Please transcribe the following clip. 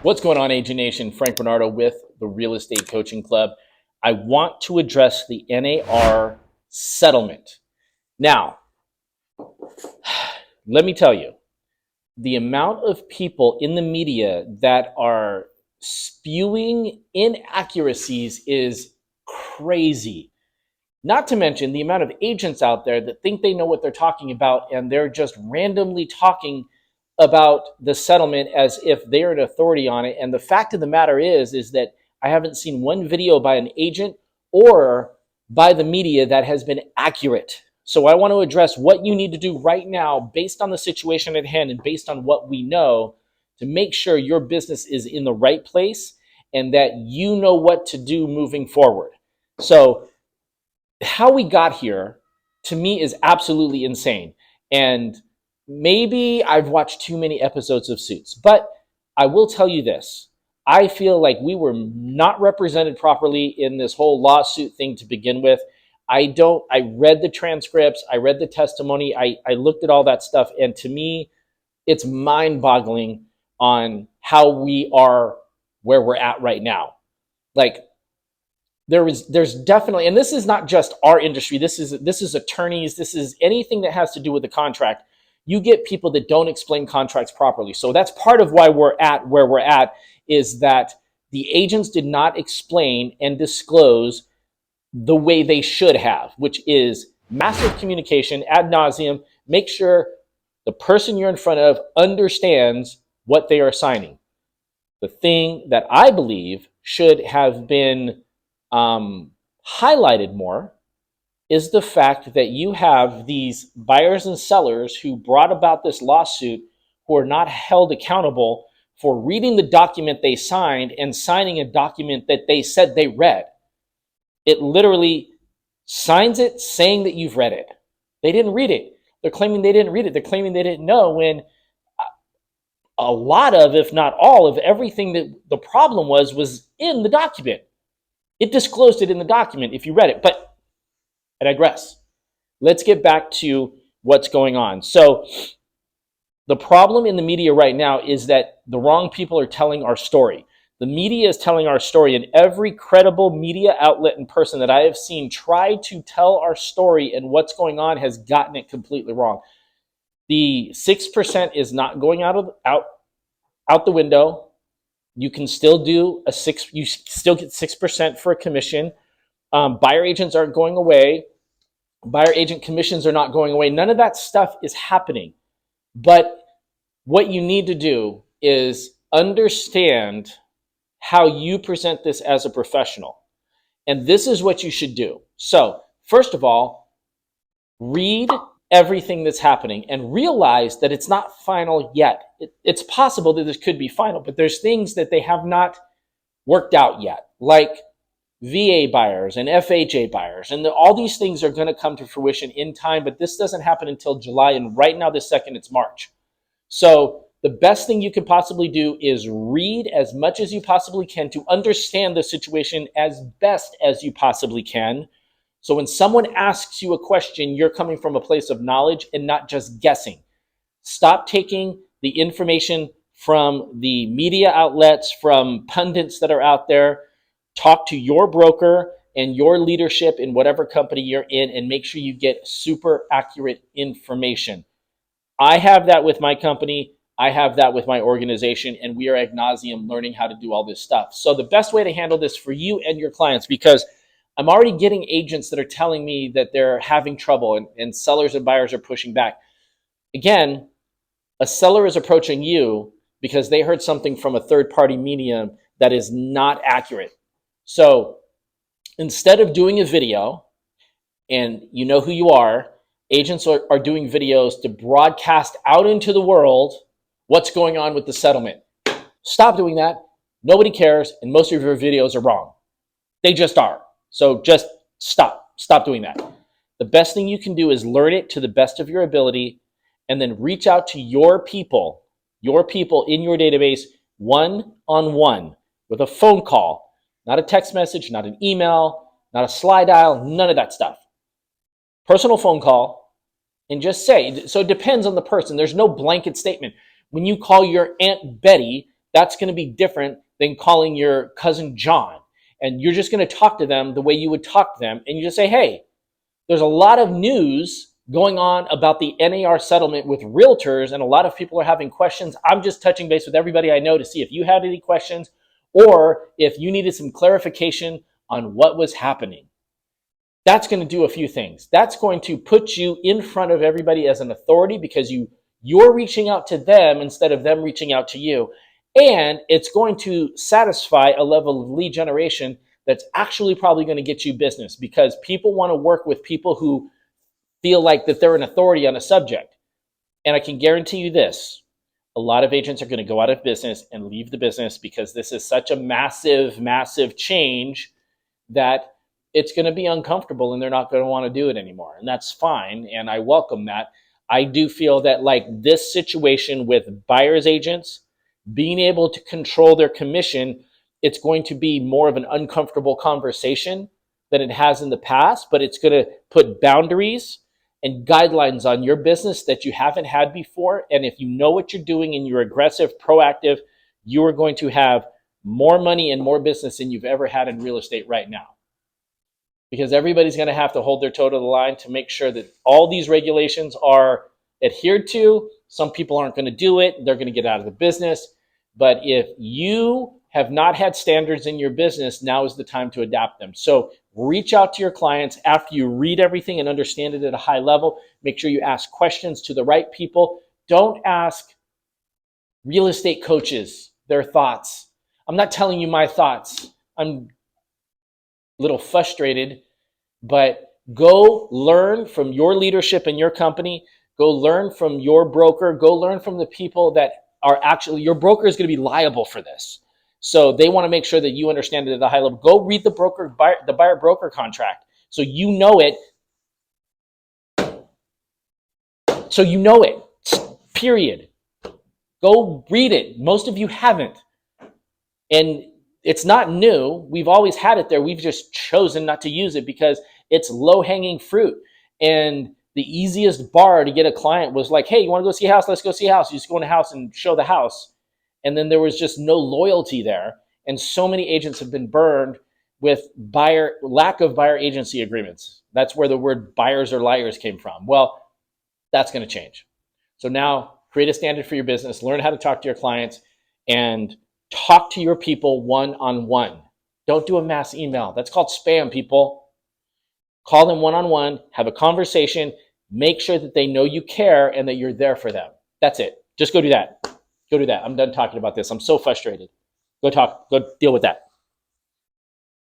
What's going on, Agent Nation? Frank Bernardo with the Real Estate Coaching Club. I want to address the NAR settlement. Now, let me tell you, the amount of people in the media that are spewing inaccuracies is crazy. Not to mention the amount of agents out there that think they know what they're talking about, and they're just randomly talking about the settlement as if they're an authority on it. And the fact of the matter is that I haven't seen one video by an agent or by the media that has been accurate. So I want to address what you need to do right now based on the situation at hand and based on what we know to make sure your business is in the right place and that you know what to do moving forward. So how we got here, to me, is absolutely insane. And maybe I've watched too many episodes of Suits, but I will tell you this. I feel like we were not represented properly in this whole lawsuit thing to begin with. I read the transcripts, I read the testimony, I looked at all that stuff, and to me, it's mind-boggling on how we are where we're at right now. Like, there's definitely, and this is not just our industry, this is attorneys, this is anything that has to do with the contract. You get people that don't explain contracts properly. So that's part of why we're at where we're at, is that the agents did not explain and disclose the way they should have, which is massive communication ad nauseum. Make sure the person you're in front of understands what they are signing. The thing that I believe should have been highlighted more is the fact that you have these buyers and sellers who brought about this lawsuit who are not held accountable for reading the document they signed and signing a document that they said they read. It literally signs it saying that you've read it. They didn't read it. They're claiming they didn't read it. They're claiming they didn't know, when a lot of, if not all of everything that the problem was in the document. It disclosed it in the document if you read it. But I digress. Let's get back to what's going on. So the problem in the media right now is that the wrong people are telling our story. The media is telling our story, and every credible media outlet and person that I have seen try to tell our story and what's going on has gotten it completely wrong. The 6% is not going out the window. You can still do you still get 6% for a commission. Buyer agents aren't going away. Buyer agent commissions are not going away. None of that stuff is happening. But what you need to do is understand how you present this as a professional. And this is what you should do. So, first of all, read everything that's happening and realize that it's not final yet. It's possible that this could be final, but there's things that they have not worked out yet, like VA buyers and FHA buyers. And all these things are going to come to fruition in time, but this doesn't happen until July. And right now, this second, it's March. So the best thing you can possibly do is read as much as you possibly can to understand the situation as best as you possibly can. So when someone asks you a question, you're coming from a place of knowledge and not just guessing. Stop taking the information from the media outlets, from pundits that are out there. Talk to your broker and your leadership in whatever company you're in and make sure you get super accurate information. I have that with my company. I have that with my organization, and we are ad nauseum learning how to do all this stuff. So the best way to handle this for you and your clients, because I'm already getting agents that are telling me that they're having trouble and sellers and buyers are pushing back. Again, a seller is approaching you because they heard something from a third-party medium that is not accurate. So instead of doing a video, and you know who you are, agents are doing videos to broadcast out into the world what's going on with the settlement. Stop doing that. Nobody cares, and most of your videos are wrong. They just are. So just stop doing that. The best thing you can do is learn it to the best of your ability and then reach out to your people in your database one-on-one with a phone call, not a text message, not an email, not a slide dial, none of that stuff. Personal phone call, and just say, so it depends on the person. There's no blanket statement. When you call your Aunt Betty, That's going to be different than calling your cousin John. And you're just going to talk to them the way you would talk to them. And you just say, hey, there's a lot of news going on about the NAR settlement with realtors, and a lot of people are having questions. I'm just touching base with everybody I know to see if you had any questions or if you needed some clarification on what was happening. That's going to do a few things. That's going to put you in front of everybody as an authority because you're reaching out to them instead of them reaching out to you. And it's going to satisfy a level of lead generation that's actually probably going to get you business because people want to work with people who feel like that they're an authority on a subject. And I can guarantee you this, a lot of agents are going to go out of business and leave the business because this is such a massive, massive change that it's going to be uncomfortable and they're not going to want to do it anymore. And that's fine. And I welcome that. I do feel that like this situation with buyer's agents being able to control their commission, it's going to be more of an uncomfortable conversation than it has in the past, but it's going to put boundaries and guidelines on your business that you haven't had before. And if you know what you're doing and you're aggressive, proactive, you are going to have more money and more business than you've ever had in real estate right now. Because everybody's going to have to hold their toe to the line to make sure that all these regulations are adhered to. Some people aren't going to do it. They're going to get out of the business. But if you have not had standards in your business, now is the time to adapt them. So reach out to your clients after you read everything and understand it at a high level. Make sure you ask questions to the right people. Don't ask real estate coaches their thoughts. I'm not telling you my thoughts. I'm a little frustrated, but go learn from your leadership in your company. Go learn from your broker. Go learn from the people that are actually, your broker is going to be liable for this. So they want to make sure that you understand it at a high level. Go read the buyer broker contract. So you know it. So you know it, period. Go read it. Most of you haven't. And it's not new. We've always had it there. We've just chosen not to use it because it's low-hanging fruit. And the easiest bar to get a client was like, hey, you want to go see a house? Let's go see a house. You just go in a house and show the house. And then there was just no loyalty there. And so many agents have been burned with lack of buyer agency agreements. That's where the word buyers or liars came from. Well, that's going to change. So now create a standard for your business, learn how to talk to your clients, and talk to your people one-on-one. Don't do a mass email. That's called spam, people. Call them one-on-one, have a conversation, make sure that they know you care and that you're there for them. That's it. Just go do that. Go do that. I'm done talking about this. I'm so frustrated. Go deal with that.